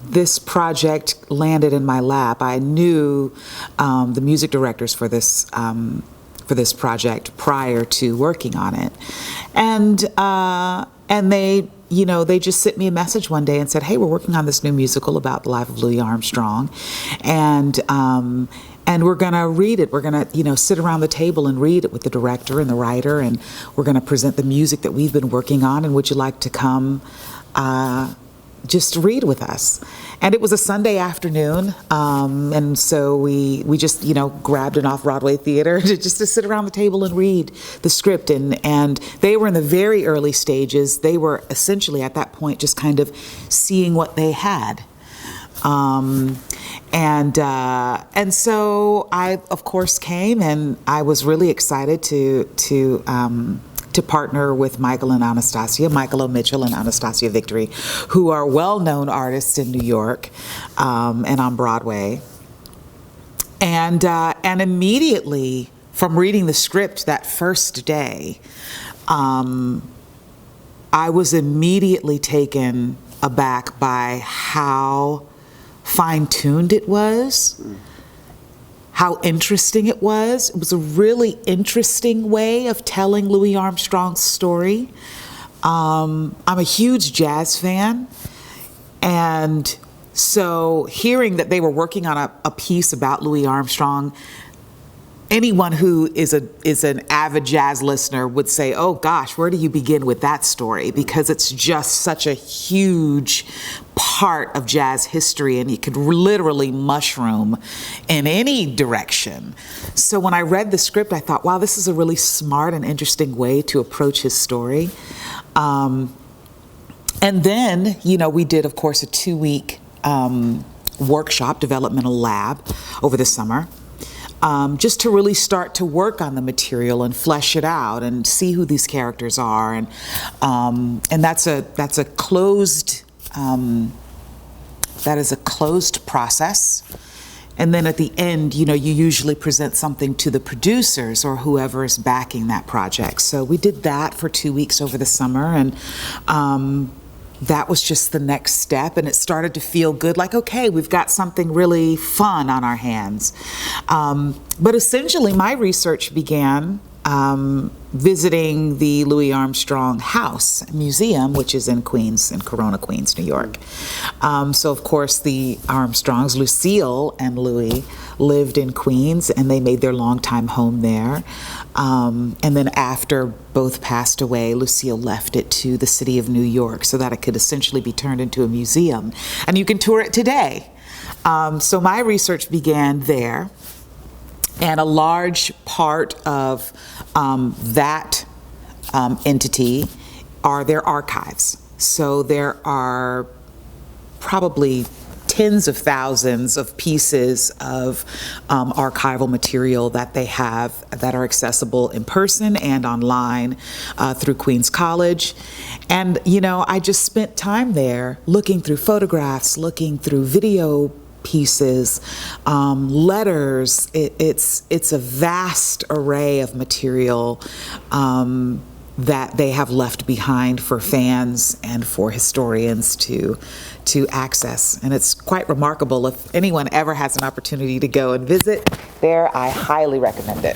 this project landed in my lap, I knew the music directors for this project prior to working on it, and they, they just sent me a message one day and said, "Hey, we're working on this new musical about the life of Louis Armstrong, and we're gonna read it. We're gonna, sit around the table and read it with the director and the writer, and we're gonna present the music that we've been working on. And would you like to come just read with us?" And it was a Sunday afternoon, and so we just grabbed an off-Broadway theater to sit around the table and read the script. And they were in the very early stages. They were essentially at that point just kind of seeing what they had. And so I, of course, came, and I was really excited to partner with Michael O'Mitchell and Anastasia Victory, who are well-known artists in New York and on Broadway. And immediately from reading the script that first day, I was immediately taken aback by how fine-tuned it was, how interesting it was. It was a really interesting way of telling Louis Armstrong's story. I'm a huge jazz fan, and so hearing that they were working on a piece about Louis Armstrong, anyone who is an avid jazz listener would say, "Oh gosh, where do you begin with that story?" Because it's just such a huge part of jazz history, and it could literally mushroom in any direction. So when I read the script, I thought, wow, this is a really smart and interesting way to approach his story. And then, we did, of course, a 2-week workshop, developmental lab, over the summer. Just to really start to work on the material and flesh it out and see who these characters are, and that's a closed process. And then at the end, you usually present something to the producers or whoever is backing that project. So we did that for 2 weeks over the summer, and that was just the next step, and it started to feel good, like, okay, we've got something really fun on our hands. But essentially, my research began visiting the Louis Armstrong House Museum, which is in Queens, in Corona, Queens, New York. So of course the Armstrongs, Lucille and Louis, lived in Queens, and they made their longtime home there. And then after both passed away, Lucille left it to the city of New York so that it could essentially be turned into a museum. And you can tour it today. So my research began there. And a large part of that entity are their archives. So there are probably tens of thousands of pieces of archival material that they have that are accessible in person and online through Queens College. And, I just spent time there looking through photographs, looking through video pieces, letters. It's a vast array of material that they have left behind for fans and for historians to access. And it's quite remarkable. If anyone ever has an opportunity to go and visit there, I highly recommend it.